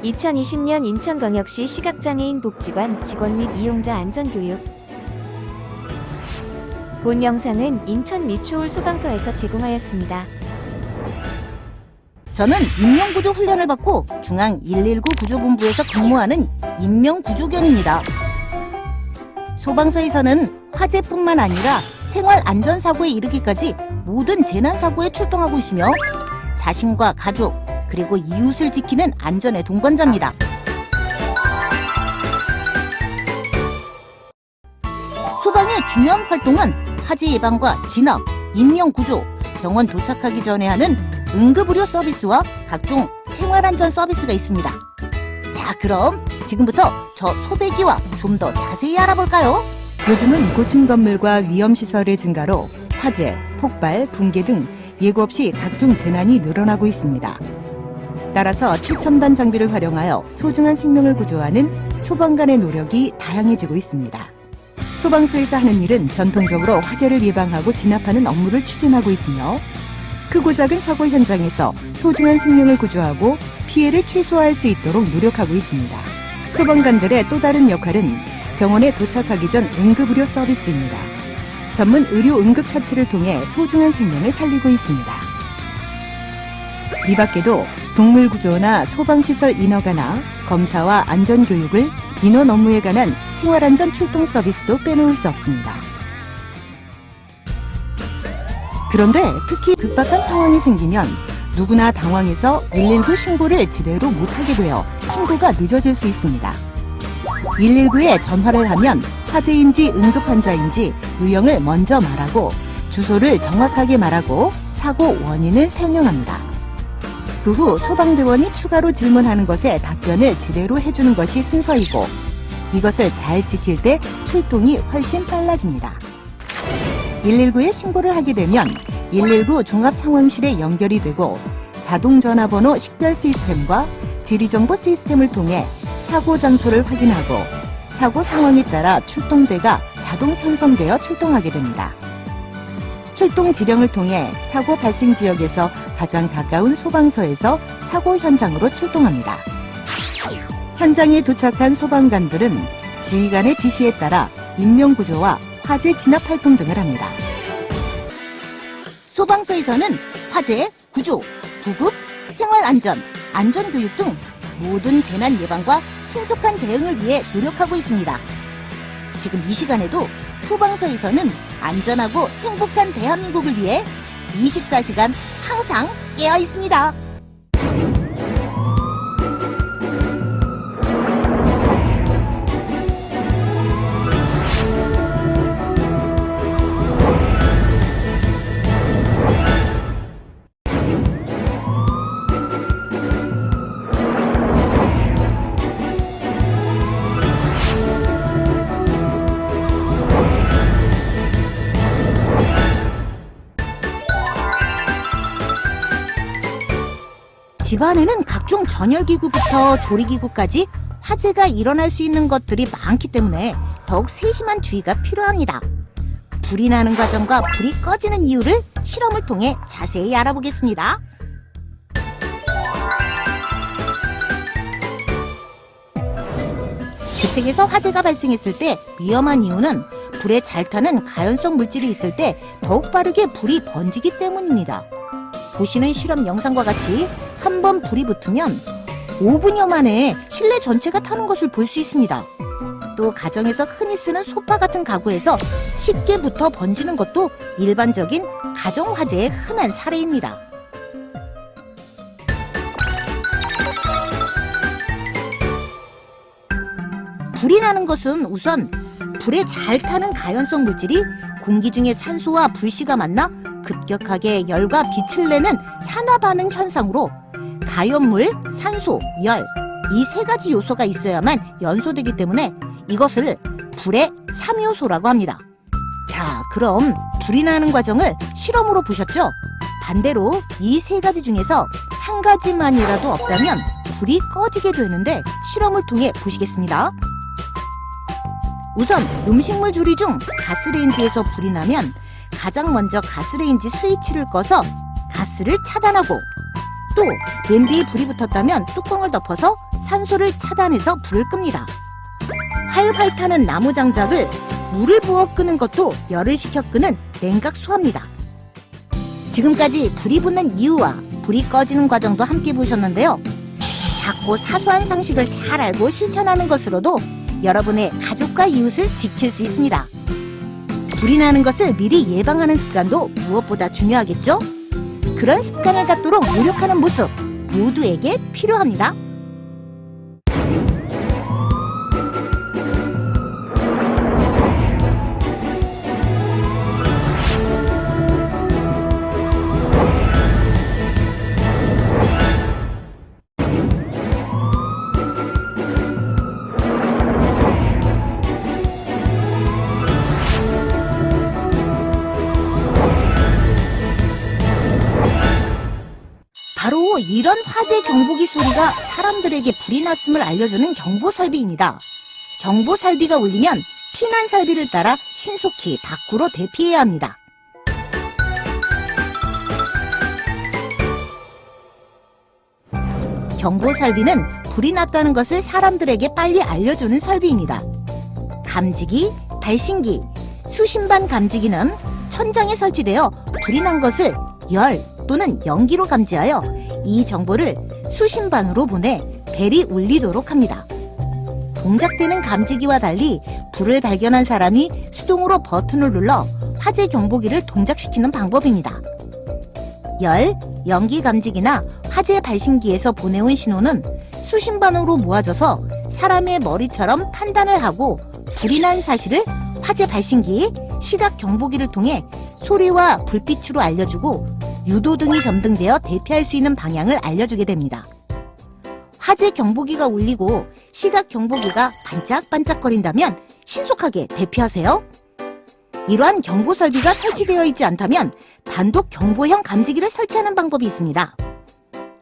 2020년 인천광역시 시각장애인 복지관 직원 및 이용자 안전교육. 본 영상은 인천 미추홀 소방서에서 제공하였습니다. 저는 인명구조 훈련을 받고 중앙 119 구조본부에서 근무하는 인명구조견입니다. 소방서에서는 화재뿐만 아니라 생활안전사고에 이르기까지 모든 재난사고에 출동하고 있으며 자신과 가족, 그리고 이웃을 지키는 안전의 동반자입니다. 소방의 중요한 활동은 화재 예방과 진압, 인명구조, 병원 도착하기 전에 하는 응급의료 서비스와 각종 생활안전 서비스가 있습니다. 자, 그럼 지금부터 저 소배기와 좀 더 자세히 알아볼까요? 요즘은 고층 건물과 위험시설의 증가로 화재, 폭발, 붕괴 등 예고 없이 각종 재난이 늘어나고 있습니다. 따라서 최첨단 장비를 활용하여 소중한 생명을 구조하는 소방관의 노력이 다양해지고 있습니다. 소방서에서 하는 일은 전통적으로 화재를 예방하고 진압하는 업무를 추진하고 있으며 크고 작은 사고 현장에서 소중한 생명을 구조하고 피해를 최소화할 수 있도록 노력하고 있습니다. 소방관들의 또 다른 역할은 병원에 도착하기 전 응급의료 서비스입니다. 전문 의료 응급처치를 통해 소중한 생명을 살리고 있습니다. 이 밖에도 동물구조나 소방시설 인허가나 검사와 안전교육을 인원 업무에 관한 생활안전 출동 서비스도 빼놓을 수 없습니다. 그런데 특히 급박한 상황이 생기면 누구나 당황해서 119 신고를 제대로 못하게 되어 신고가 늦어질 수 있습니다. 119에 전화를 하면 화재인지 응급환자인지 유형을 먼저 말하고 주소를 정확하게 말하고 사고 원인을 설명합니다. 그 후 소방대원이 추가로 질문하는 것에 답변을 제대로 해주는 것이 순서이고 이것을 잘 지킬 때 출동이 훨씬 빨라집니다. 119에 신고를 하게 되면 119 종합상황실에 연결이 되고 자동전화번호 식별 시스템과 지리정보 시스템을 통해 사고 장소를 확인하고 사고 상황에 따라 출동대가 자동 편성되어 출동하게 됩니다. 출동 지령을 통해 사고 발생 지역에서 가장 가까운 소방서에서 사고 현장으로 출동합니다. 현장에 도착한 소방관들은 지휘관의 지시에 따라 인명구조와 화재 진압 활동 등을 합니다. 소방서에서는 화재, 구조, 구급, 생활안전, 안전교육 등 모든 재난 예방과 신속한 대응을 위해 노력하고 있습니다. 지금 이 시간에도 소방서에서는 안전하고 행복한 대한민국을 위해 24시간 항상 깨어 있습니다. 집안에는 각종 전열기구부터 조리기구까지 화재가 일어날 수 있는 것들이 많기 때문에 더욱 세심한 주의가 필요합니다. 불이 나는 과정과 불이 꺼지는 이유를 실험을 통해 자세히 알아보겠습니다. 주택에서 화재가 발생했을 때 위험한 이유는 불에 잘 타는 가연성 물질이 있을 때 더욱 빠르게 불이 번지기 때문입니다. 보시는 실험 영상과 같이 한 번 불이 붙으면 5분여 만에 실내 전체가 타는 것을 볼 수 있습니다. 또 가정에서 흔히 쓰는 소파 같은 가구에서 쉽게 붙어 번지는 것도 일반적인 가정화재의 흔한 사례입니다. 불이 나는 것은 우선 불에 잘 타는 가연성 물질이 공기 중에 산소와 불씨가 만나 급격하게 열과 빛을 내는 산화 반응 현상으로 가연물, 산소, 열, 이 세 가지 요소가 있어야만 연소되기 때문에 이것을 불의 3요소라고 합니다. 자, 그럼 불이 나는 과정을 실험으로 보셨죠? 반대로 이 세 가지 중에서 한 가지만이라도 없다면 불이 꺼지게 되는데 실험을 통해 보시겠습니다. 우선 음식물 조리 중 가스레인지에서 불이 나면 가장 먼저 가스레인지 스위치를 꺼서 가스를 차단하고 또 냄비에 불이 붙었다면 뚜껑을 덮어서 산소를 차단해서 불을 끕니다. 활활 타는 나무 장작을 물을 부어 끄는 것도 열을 식혀 끄는 냉각수화입니다. 지금까지 불이 붙는 이유와 불이 꺼지는 과정도 함께 보셨는데요. 작고 사소한 상식을 잘 알고 실천하는 것으로도 여러분의 가족과 이웃을 지킬 수 있습니다. 불이 나는 것을 미리 예방하는 습관도 무엇보다 중요하겠죠? 그런 습관을 갖도록 노력하는 모습 모두에게 필요합니다. 바로 이런 화재 경보기 소리가 사람들에게 불이 났음을 알려주는 경보설비입니다. 경보설비가 울리면 피난설비를 따라 신속히 밖으로 대피해야 합니다. 경보설비는 불이 났다는 것을 사람들에게 빨리 알려주는 설비입니다. 감지기, 발신기, 수신반 감지기는 천장에 설치되어 불이 난 것을 열 또는 연기로 감지하여 이 정보를 수신반으로 보내 벨이 울리도록 합니다. 동작되는 감지기와 달리 불을 발견한 사람이 수동으로 버튼을 눌러 화재 경보기를 동작시키는 방법입니다. 열, 연기 감지기나 화재 발신기에서 보내온 신호는 수신반으로 모아져서 사람의 머리처럼 판단을 하고 불이 난 사실을 화재 발신기, 시각 경보기를 통해 소리와 불빛으로 알려주고 유도등이 점등되어 대피할 수 있는 방향을 알려주게 됩니다. 화재 경보기가 울리고 시각 경보기가 반짝반짝거린다면 신속하게 대피하세요. 이러한 경보 설비가 설치되어 있지 않다면 단독 경보형 감지기를 설치하는 방법이 있습니다.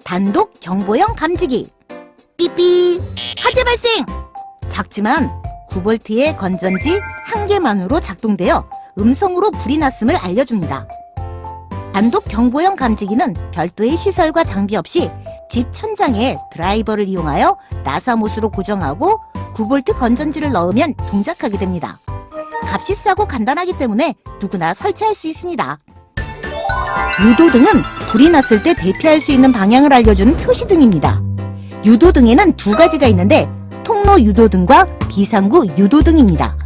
단독 경보형 감지기. 삐삐. 화재 발생! 작지만 9V의 건전지 1개만으로 작동되어 음성으로 불이 났음을 알려줍니다. 단독 경보형 감지기는 별도의 시설과 장비 없이 집 천장에 드라이버를 이용하여 나사못으로 고정하고 9V 건전지를 넣으면 동작하게 됩니다. 값이 싸고 간단하기 때문에 누구나 설치할 수 있습니다. 유도등은 불이 났을 때 대피할 수 있는 방향을 알려주는 표시등입니다. 유도등에는 두 가지가 있는데 통로 유도등과 비상구 유도등입니다.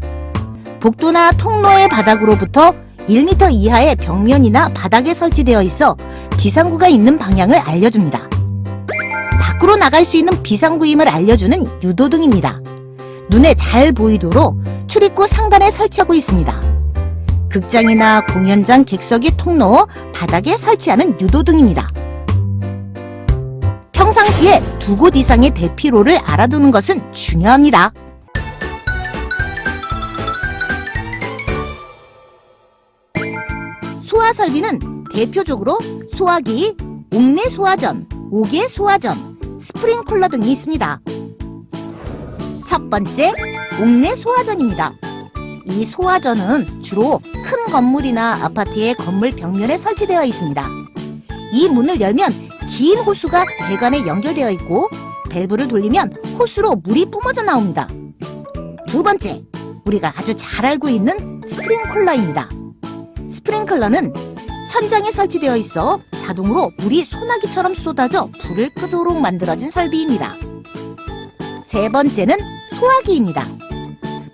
복도나 통로의 바닥으로부터 1m 이하의 벽면이나 바닥에 설치되어 있어 비상구가 있는 방향을 알려줍니다. 밖으로 나갈 수 있는 비상구임을 알려주는 유도등입니다. 눈에 잘 보이도록 출입구 상단에 설치하고 있습니다. 극장이나 공연장 객석의 통로, 바닥에 설치하는 유도등입니다. 평상시에 2곳 이상의 대피로를 알아두는 것은 중요합니다. 소화 설비는 대표적으로 소화기, 옥내 소화전, 옥외 소화전, 스프링클러 등이 있습니다. 첫 번째, 옥내 소화전입니다. 이 소화전은 주로 큰 건물이나 아파트의 건물 벽면에 설치되어 있습니다. 이 문을 열면 긴 호수가 배관에 연결되어 있고 밸브를 돌리면 호수로 물이 뿜어져 나옵니다. 두 번째, 우리가 아주 잘 알고 있는 스프링클러입니다. 스프링클러는 천장에 설치되어 있어 자동으로 물이 소나기처럼 쏟아져 불을 끄도록 만들어진 설비입니다. 세 번째는 소화기입니다.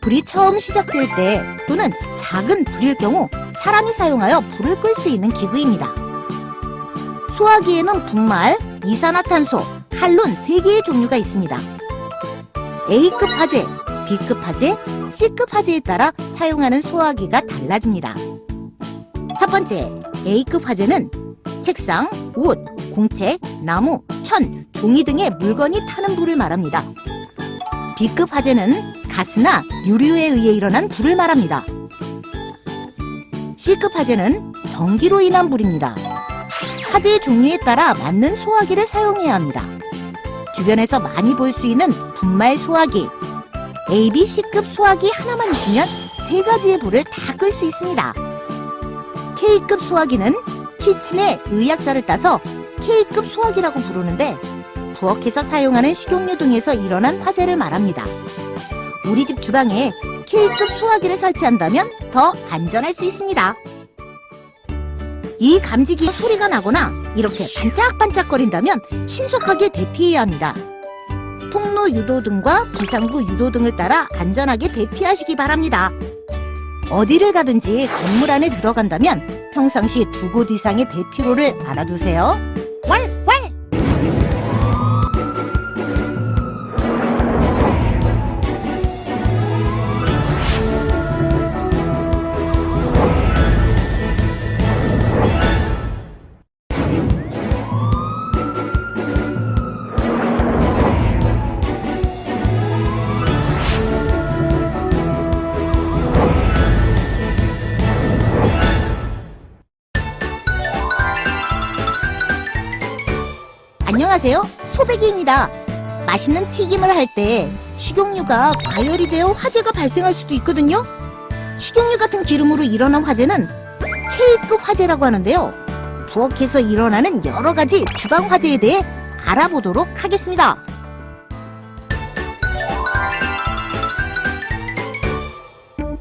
불이 처음 시작될 때 또는 작은 불일 경우 사람이 사용하여 불을 끌 수 있는 기구입니다. 소화기에는 분말, 이산화탄소, 할론 3개의 종류가 있습니다. A급 화재, B급 화재, C급 화재에 따라 사용하는 소화기가 달라집니다. 첫 번째, A급 화재는 책상, 옷, 공책, 나무, 천, 종이 등의 물건이 타는 불을 말합니다. B급 화재는 가스나 유류에 의해 일어난 불을 말합니다. C급 화재는 전기로 인한 불입니다. 화재의 종류에 따라 맞는 소화기를 사용해야 합니다. 주변에서 많이 볼 수 있는 분말 소화기, A, B, C급 소화기 하나만 있으면 3가지의 불을 다 끌 수 있습니다. K급 소화기는 키친에 의약자를 따서 K급 소화기라고 부르는데 부엌에서 사용하는 식용유 등에서 일어난 화재를 말합니다. 우리 집 주방에 K급 소화기를 설치한다면 더 안전할 수 있습니다. 이 감지기 소리가 나거나 이렇게 반짝반짝거린다면 신속하게 대피해야 합니다. 통로 유도등과 비상구 유도등을 따라 안전하게 대피하시기 바랍니다. 어디를 가든지 건물 안에 들어간다면 평상시 2곳 이상의 대피로를 알아두세요. 왈왈! 안녕하세요. 소백이입니다. 맛있는 튀김을 할 때 식용유가 과열이 되어 화재가 발생할 수도 있거든요. 식용유 같은 기름으로 일어난 화재는 K급 화재라고 하는데요. 부엌에서 일어나는 여러 가지 주방 화재에 대해 알아보도록 하겠습니다.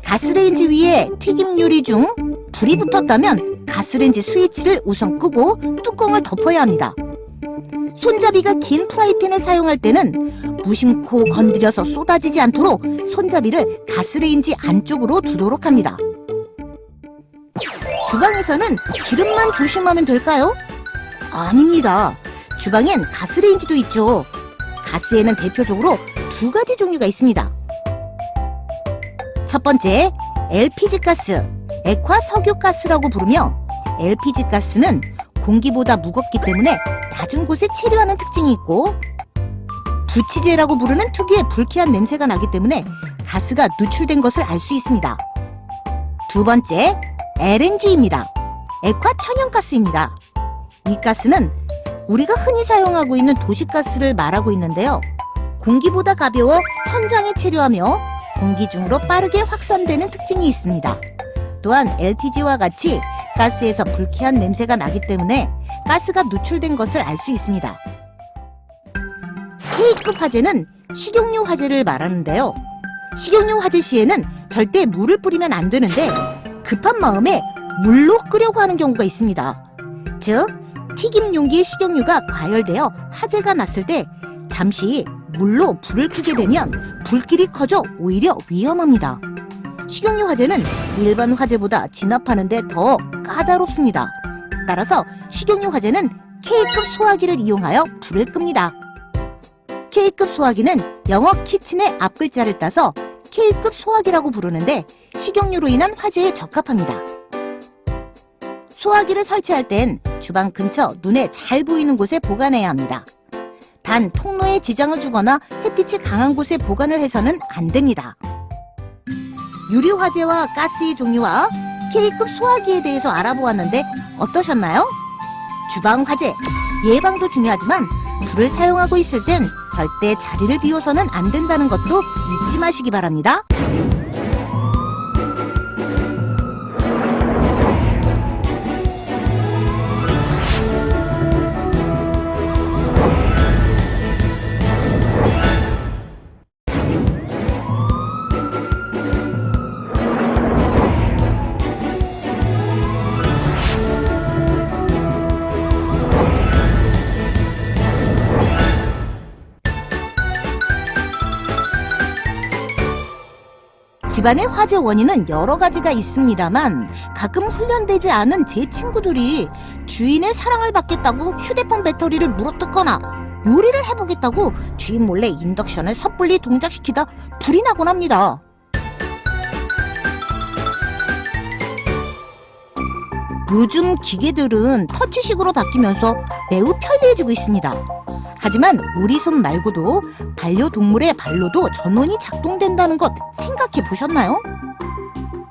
가스레인지 위에 튀김 요리 중 불이 붙었다면 가스레인지 스위치를 우선 끄고 뚜껑을 덮어야 합니다. 손잡이가 긴 프라이팬을 사용할 때는 무심코 건드려서 쏟아지지 않도록 손잡이를 가스레인지 안쪽으로 두도록 합니다. 주방에서는 기름만 조심하면 될까요? 아닙니다. 주방엔 가스레인지도 있죠. 가스에는 대표적으로 2가지 종류가 있습니다. 첫 번째, LPG 가스, 액화 석유가스라고 부르며 LPG 가스는 공기보다 무겁기 때문에 낮은 곳에 체류하는 특징이 있고 부치제라고 부르는 특유의 불쾌한 냄새가 나기 때문에 가스가 누출된 것을 알 수 있습니다. 두 번째, LNG입니다. 액화 천연가스입니다. 이 가스는 우리가 흔히 사용하고 있는 도시가스를 말하고 있는데요. 공기보다 가벼워 천장에 체류하며 공기 중으로 빠르게 확산되는 특징이 있습니다. 또한 LPG와 같이 가스에서 불쾌한 냄새가 나기 때문에 가스가 누출된 것을 알 수 있습니다. K급 화재는 식용유 화재를 말하는데요. 식용유 화재 시에는 절대 물을 뿌리면 안 되는데 급한 마음에 물로 끄려고 하는 경우가 있습니다. 즉, 튀김 용기의 식용유가 과열되어 화재가 났을 때 잠시 물로 불을 끄게 되면 불길이 커져 오히려 위험합니다. 식용유 화재는 일반 화재보다 진압하는데 더 까다롭습니다. 따라서 식용유 화재는 K급 소화기를 이용하여 불을 끕니다. K급 소화기는 영어 키친의 앞글자를 따서 K급 소화기라고 부르는데 식용유로 인한 화재에 적합합니다. 소화기를 설치할 땐 주방 근처 눈에 잘 보이는 곳에 보관해야 합니다. 단 통로에 지장을 주거나 햇빛이 강한 곳에 보관을 해서는 안 됩니다. 유리 화재와 가스의 종류와 K급 소화기에 대해서 알아보았는데 어떠셨나요? 주방 화재, 예방도 중요하지만 불을 사용하고 있을 땐 절대 자리를 비워서는 안 된다는 것도 잊지 마시기 바랍니다. 집안의 화재 원인은 여러 가지가 있습니다만 가끔 훈련되지 않은 제 친구들이 주인의 사랑을 받겠다고 휴대폰 배터리를 물어뜯거나 요리를 해보겠다고 주인 몰래 인덕션을 섣불리 동작시키다 불이 나곤 합니다. 요즘 기계들은 터치식으로 바뀌면서 매우 편리해지고 있습니다. 하지만 우리 손 말고도 반려동물의 발로도 전원이 작동된다는 것 생각해 보셨나요?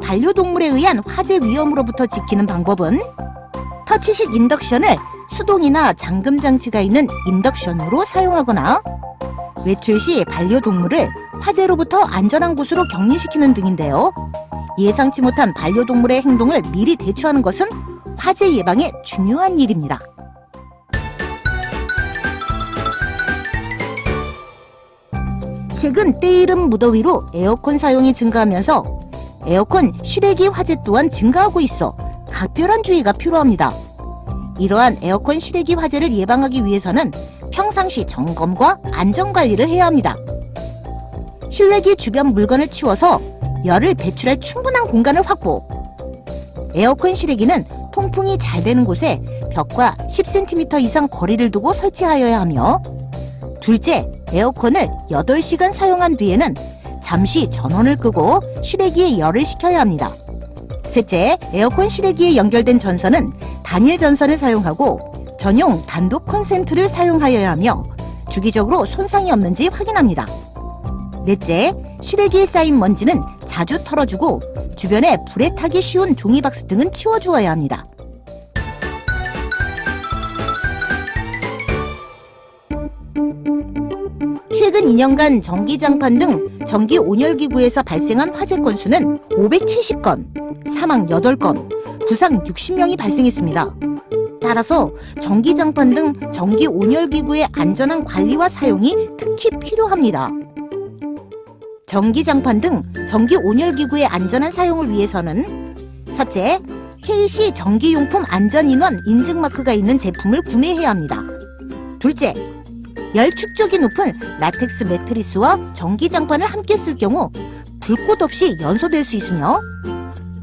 반려동물에 의한 화재 위험으로부터 지키는 방법은 터치식 인덕션을 수동이나 잠금 장치가 있는 인덕션으로 사용하거나 외출 시 반려동물을 화재로부터 안전한 곳으로 격리시키는 등인데요. 예상치 못한 반려동물의 행동을 미리 대처하는 것은 화재 예방에 중요한 일입니다. 최근 때이른 무더위로 에어컨 사용이 증가하면서 에어컨 실외기 화재 또한 증가하고 있어 각별한 주의가 필요합니다. 이러한 에어컨 실외기 화재를 예방하기 위해서는 평상시 점검과 안전관리를 해야 합니다. 실외기 주변 물건을 치워서 열을 배출할 충분한 공간을 확보. 에어컨 실외기는 통풍이 잘 되는 곳에 벽과 10cm 이상 거리를 두고 설치하여야 하며, 둘째, 에어컨을 8시간 사용한 뒤에는 잠시 전원을 끄고 실외기에 열을 식혀야 합니다. 셋째, 에어컨 실외기에 연결된 전선은 단일 전선을 사용하고 전용 단독 콘센트를 사용하여야 하며 주기적으로 손상이 없는지 확인합니다. 넷째, 실외기에 쌓인 먼지는 자주 털어주고 주변에 불에 타기 쉬운 종이박스 등은 치워주어야 합니다. 최근 2년간 전기장판 등 전기 온열기구에서 발생한 화재 건수는 570건, 사망 8건, 부상 60명이 발생했습니다. 따라서 전기장판 등 전기 온열기구의 안전한 관리와 사용이 특히 필요합니다. 전기장판 등 전기 온열기구의 안전한 사용을 위해서는 첫째, KC 전기용품 안전인원 인증마크가 있는 제품을 구매해야 합니다. 둘째, 열 축적이 높은 라텍스 매트리스와 전기장판을 함께 쓸 경우 불꽃 없이 연소될 수 있으며,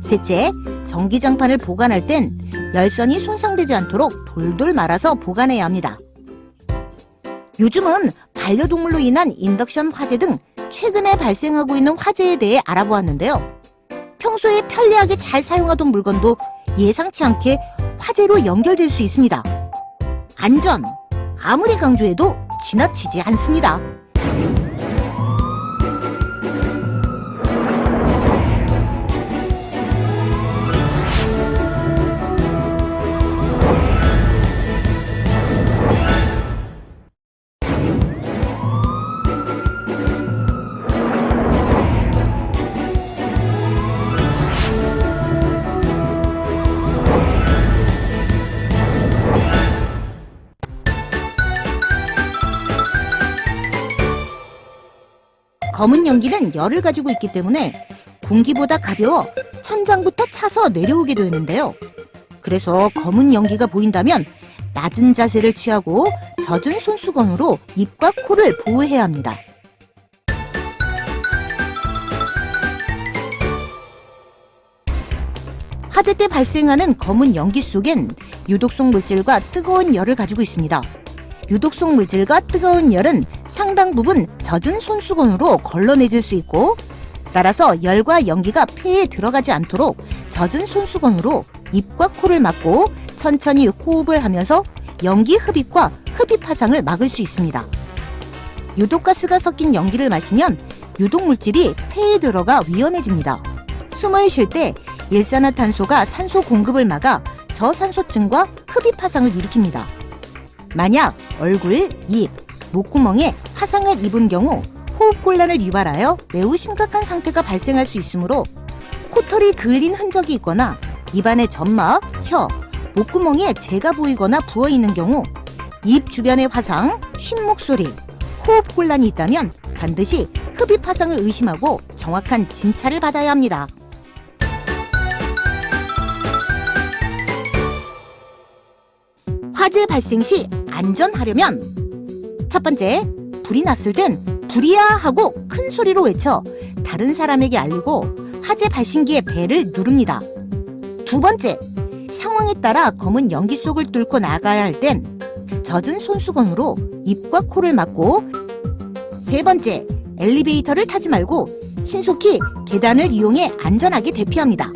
셋째, 전기장판을 보관할 땐 열선이 손상되지 않도록 돌돌 말아서 보관해야 합니다. 요즘은 반려동물로 인한 인덕션 화재 등 최근에 발생하고 있는 화재에 대해 알아보았는데요. 평소에 편리하게 잘 사용하던 물건도 예상치 않게 화재로 연결될 수 있습니다. 안전, 아무리 강조해도 지나치지 않습니다. 검은 연기는 열을 가지고 있기 때문에 공기보다 가벼워 천장부터 차서 내려오게 되는데요. 그래서 검은 연기가 보인다면 낮은 자세를 취하고 젖은 손수건으로 입과 코를 보호해야 합니다. 화재 때 발생하는 검은 연기 속엔 유독성 물질과 뜨거운 열을 가지고 있습니다. 유독성 물질과 뜨거운 열은 상당 부분 젖은 손수건으로 걸러내질 수 있고, 따라서 열과 연기가 폐에 들어가지 않도록 젖은 손수건으로 입과 코를 막고 천천히 호흡을 하면서 연기 흡입과 흡입 화상을 막을 수 있습니다. 유독가스가 섞인 연기를 마시면 유독물질이 폐에 들어가 위험해집니다. 숨을 쉴 때 일산화탄소가 산소 공급을 막아 저산소증과 흡입 화상을 일으킵니다. 만약 얼굴, 입, 목구멍에 화상을 입은 경우 호흡곤란을 유발하여 매우 심각한 상태가 발생할 수 있으므로 코털이 그을린 흔적이 있거나 입안의 점막, 혀, 목구멍에 재가 보이거나 부어있는 경우, 입 주변의 화상, 쉰목소리, 호흡곤란이 있다면 반드시 흡입 화상을 의심하고 정확한 진찰을 받아야 합니다. 화재 발생 시 안전하려면 첫 번째, 불이 났을 땐 불이야 하고 큰 소리로 외쳐 다른 사람에게 알리고 화재 발신기의 벨을 누릅니다. 두 번째, 상황에 따라 검은 연기 속을 뚫고 나가야 할 땐 젖은 손수건으로 입과 코를 막고, 세 번째, 엘리베이터를 타지 말고 신속히 계단을 이용해 안전하게 대피합니다.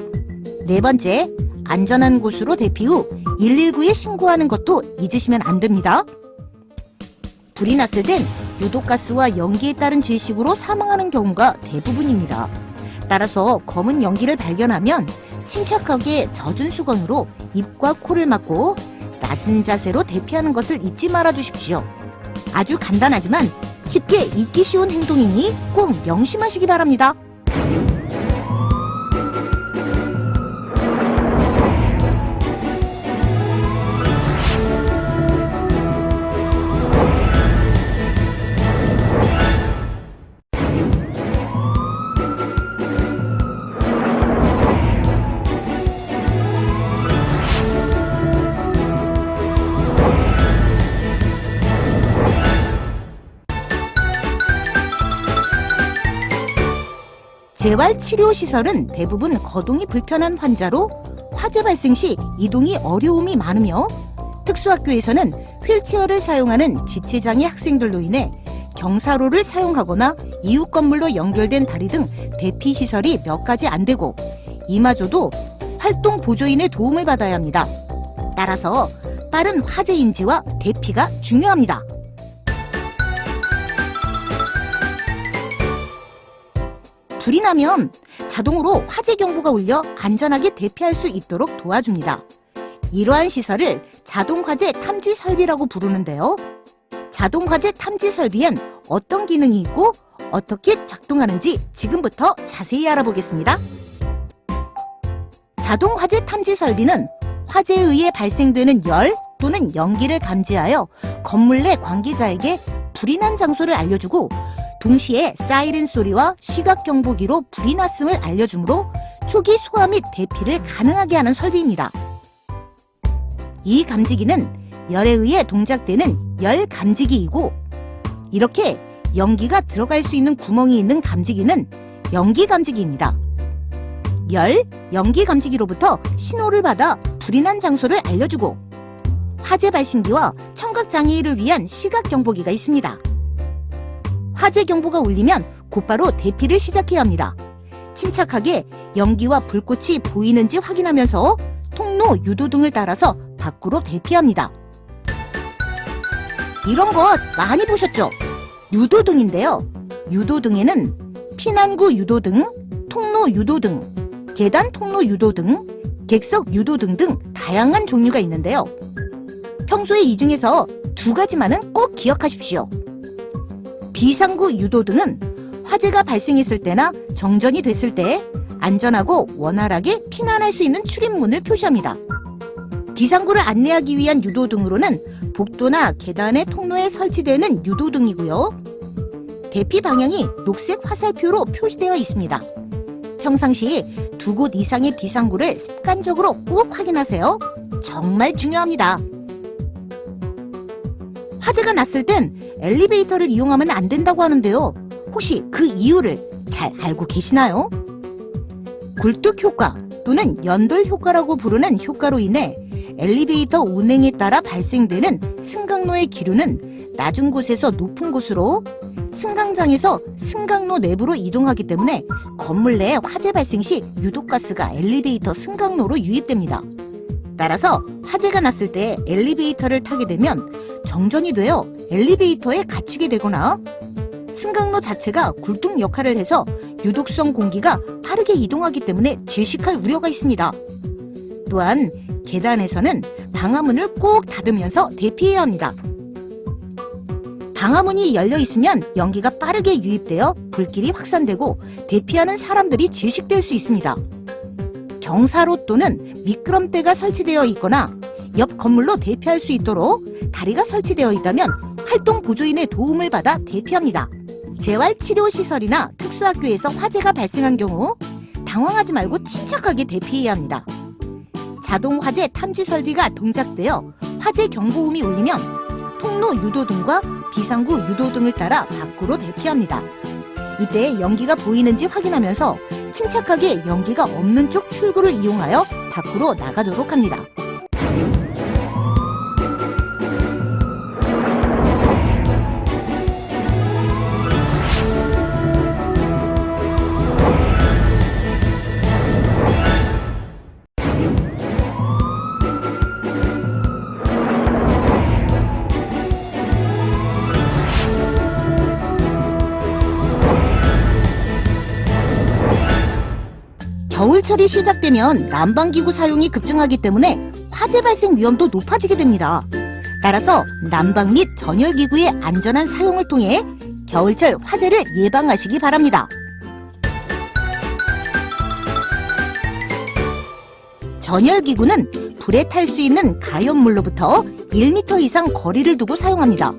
네 번째, 안전한 곳으로 대피 후 119에 신고하는 것도 잊으시면 안 됩니다. 불이 났을 땐 유독가스와 연기에 따른 질식으로 사망하는 경우가 대부분입니다. 따라서 검은 연기를 발견하면 침착하게 젖은 수건으로 입과 코를 막고 낮은 자세로 대피하는 것을 잊지 말아 주십시오. 아주 간단하지만 쉽게 잊기 쉬운 행동이니 꼭 명심하시기 바랍니다. 재활치료시설은 대부분 거동이 불편한 환자로 화재 발생 시 이동이 어려움이 많으며 특수학교에서는 휠체어를 사용하는 지체장애 학생들로 인해 경사로를 사용하거나 이웃 건물로 연결된 다리 등 대피시설이 몇 가지 안 되고 이마저도 활동 보조인의 도움을 받아야 합니다. 따라서 빠른 화재 인지와 대피가 중요합니다. 불이 나면 자동으로 화재 경보가 울려 안전하게 대피할 수 있도록 도와줍니다. 이러한 시설을 자동화재 탐지 설비라고 부르는데요. 자동화재 탐지 설비엔 어떤 기능이 있고 어떻게 작동하는지 지금부터 자세히 알아보겠습니다. 자동화재 탐지 설비는 화재에 의해 발생되는 열 또는 연기를 감지하여 건물 내 관계자에게 불이 난 장소를 알려주고 동시에 사이렌 소리와 시각 경보기로 불이 났음을 알려주므로 초기 소화 및 대피를 가능하게 하는 설비입니다. 이 감지기는 열에 의해 동작되는 열 감지기이고 이렇게 연기가 들어갈 수 있는 구멍이 있는 감지기는 연기 감지기입니다. 열, 연기 감지기로부터 신호를 받아 불이 난 장소를 알려주고 화재 발신기와 청각 장애인을 위한 시각 경보기가 있습니다. 화재 경보가 울리면 곧바로 대피를 시작해야 합니다. 침착하게 연기와 불꽃이 보이는지 확인하면서 통로 유도등을 따라서 밖으로 대피합니다. 이런 것 많이 보셨죠? 유도등인데요. 유도등에는 피난구 유도등, 통로 유도등, 계단 통로 유도등, 객석 유도등 등 다양한 종류가 있는데요. 평소에 이 중에서 두 가지만은 꼭 기억하십시오. 비상구 유도등은 화재가 발생했을 때나 정전이 됐을 때 안전하고 원활하게 피난할 수 있는 출입문을 표시합니다. 비상구를 안내하기 위한 유도등으로는 복도나 계단의 통로에 설치되는 유도등이고요. 대피 방향이 녹색 화살표로 표시되어 있습니다. 평상시 2곳 이상의 비상구를 습관적으로 꼭 확인하세요. 정말 중요합니다. 화재가 났을 땐 엘리베이터를 이용하면 안 된다고 하는데요. 혹시 그 이유를 잘 알고 계시나요? 굴뚝 효과 또는 연돌 효과라고 부르는 효과로 인해 엘리베이터 운행에 따라 발생되는 승강로의 기류는 낮은 곳에서 높은 곳으로 승강장에서 승강로 내부로 이동하기 때문에 건물 내 화재 발생 시 유독가스가 엘리베이터 승강로로 유입됩니다. 따라서 화재가 났을 때 엘리베이터를 타게 되면 정전이 되어 엘리베이터에 갇히게 되거나 승강로 자체가 굴뚝 역할을 해서 유독성 공기가 빠르게 이동하기 때문에 질식할 우려가 있습니다. 또한 계단에서는 방화문을 꼭 닫으면서 대피해야 합니다. 방화문이 열려 있으면 연기가 빠르게 유입되어 불길이 확산되고 대피하는 사람들이 질식될 수 있습니다. 경사로 또는 미끄럼대가 설치되어 있거나 옆 건물로 대피할 수 있도록 다리가 설치되어 있다면 활동 보조인의 도움을 받아 대피합니다. 재활치료시설이나 특수학교에서 화재가 발생한 경우 당황하지 말고 침착하게 대피해야 합니다. 자동 화재 탐지 설비가 동작되어 화재 경보음이 울리면 통로 유도등과 비상구 유도등을 따라 밖으로 대피합니다. 이때 연기가 보이는지 확인하면서 침착하게 연기가 없는 쪽 출구를 이용하여 밖으로 나가도록 합니다. 겨울철이 시작되면 난방기구 사용이 급증하기 때문에 화재 발생 위험도 높아지게 됩니다. 따라서 난방 및 전열기구의 안전한 사용을 통해 겨울철 화재를 예방하시기 바랍니다. 전열기구는 불에 탈 수 있는 가연물로부터 1m 이상 거리를 두고 사용합니다.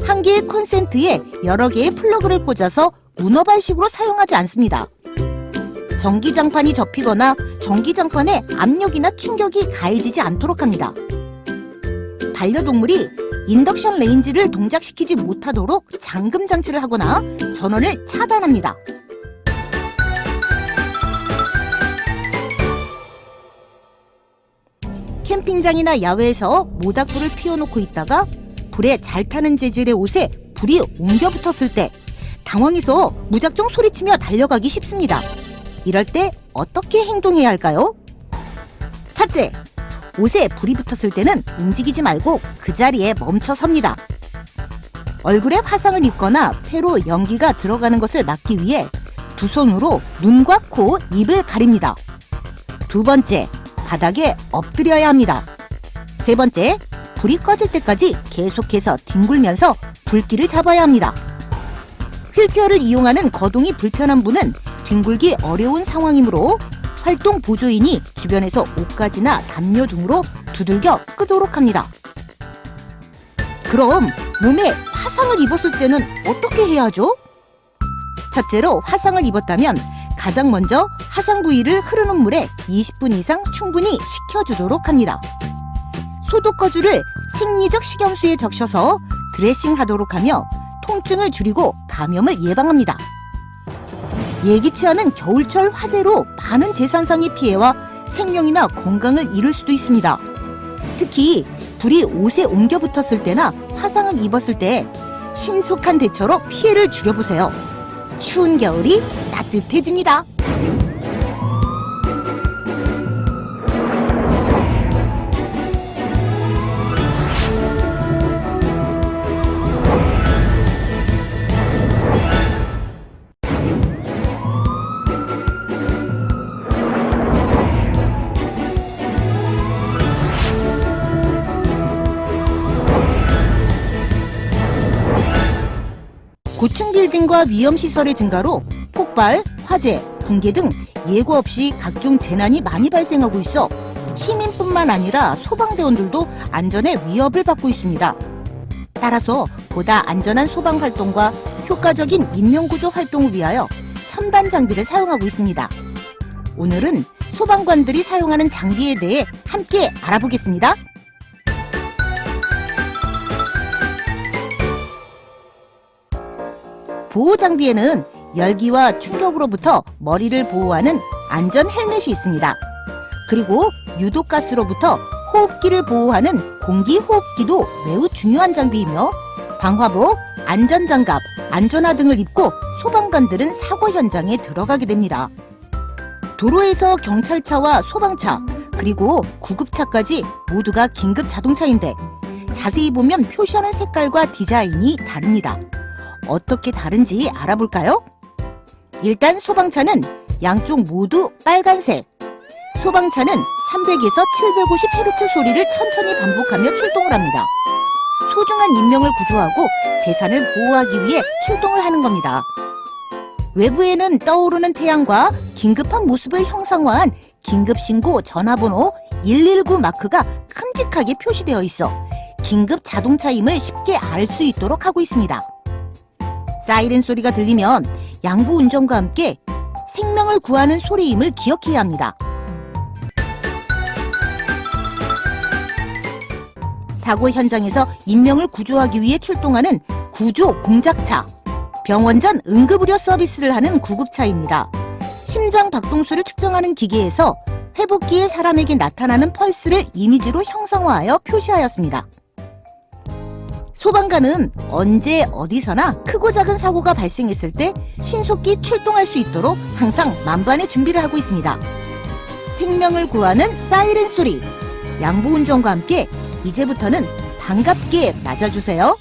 한 개의 콘센트에 여러 개의 플러그를 꽂아서 문어발식으로 사용하지 않습니다. 전기장판이 접히거나 전기장판에 압력이나 충격이 가해지지 않도록 합니다. 반려동물이 인덕션 레인지를 동작시키지 못하도록 잠금 장치를 하거나 전원을 차단합니다. 캠핑장이나 야외에서 모닥불을 피워놓고 있다가 불에 잘 타는 재질의 옷에 불이 옮겨 붙었을 때 당황해서 무작정 소리치며 달려가기 쉽습니다. 이럴 때 어떻게 행동해야 할까요? 첫째, 옷에 불이 붙었을 때는 움직이지 말고 그 자리에 멈춰 섭니다. 얼굴에 화상을 입거나 폐로 연기가 들어가는 것을 막기 위해 두 손으로 눈과 코, 입을 가립니다. 두 번째, 바닥에 엎드려야 합니다. 세 번째, 불이 꺼질 때까지 계속해서 뒹굴면서 불길을 잡아야 합니다. 휠체어를 이용하는 거동이 불편한 분은 뒹굴기 어려운 상황이므로 활동 보조인이 주변에서 옷가지나 담요 등으로 두들겨 끄도록 합니다. 그럼 몸에 화상을 입었을 때는 어떻게 해야 하죠? 첫째로 화상을 입었다면 가장 먼저 화상 부위를 흐르는 물에 20분 이상 충분히 식혀주도록 합니다. 소독거주를 생리적 식염수에 적셔서 드레싱하도록 하며 통증을 줄이고 감염을 예방합니다. 예기치 않은 겨울철 화재로 많은 재산상의 피해와 생명이나 건강을 잃을 수도 있습니다. 특히 불이 옷에 옮겨 붙었을 때나 화상을 입었을 때 신속한 대처로 피해를 줄여보세요. 추운 겨울이 따뜻해집니다. 고층 빌딩과 위험시설의 증가로 폭발, 화재, 붕괴 등 예고 없이 각종 재난이 많이 발생하고 있어 시민뿐만 아니라 소방대원들도 안전에 위협을 받고 있습니다. 따라서 보다 안전한 소방 활동과 효과적인 인명구조 활동을 위하여 첨단 장비를 사용하고 있습니다. 오늘은 소방관들이 사용하는 장비에 대해 함께 알아보겠습니다. 보호장비에는 열기와 충격으로부터 머리를 보호하는 안전 헬멧이 있습니다. 그리고 유독가스로부터 호흡기를 보호하는 공기호흡기도 매우 중요한 장비이며 방화복, 안전장갑, 안전화 등을 입고 소방관들은 사고 현장에 들어가게 됩니다. 도로에서 경찰차와 소방차, 그리고 구급차까지 모두가 긴급 자동차인데 자세히 보면 표시하는 색깔과 디자인이 다릅니다. 어떻게 다른지 알아볼까요? 일단 소방차는 양쪽 모두 빨간색. 소방차는 300에서 750Hz 소리를 천천히 반복하며 출동을 합니다. 소중한 인명을 구조하고 재산을 보호하기 위해 출동을 하는 겁니다. 외부에는 떠오르는 태양과 긴급한 모습을 형상화한 긴급신고 전화번호 119 마크가 큼직하게 표시되어 있어 긴급 자동차임을 쉽게 알 수 있도록 하고 있습니다. 사이렌 소리가 들리면 양보 운전과 함께 생명을 구하는 소리임을 기억해야 합니다. 사고 현장에서 인명을 구조하기 위해 출동하는 구조 공작차, 병원 전 응급의료 서비스를 하는 구급차입니다. 심장 박동수를 측정하는 기계에서 회복기에 사람에게 나타나는 펄스를 이미지로 형상화하여 표시하였습니다. 소방관은 언제 어디서나 크고 작은 사고가 발생했을 때 신속히 출동할 수 있도록 항상 만반의 준비를 하고 있습니다. 생명을 구하는 사이렌 소리, 양보 운전과 함께 이제부터는 반갑게 맞아주세요.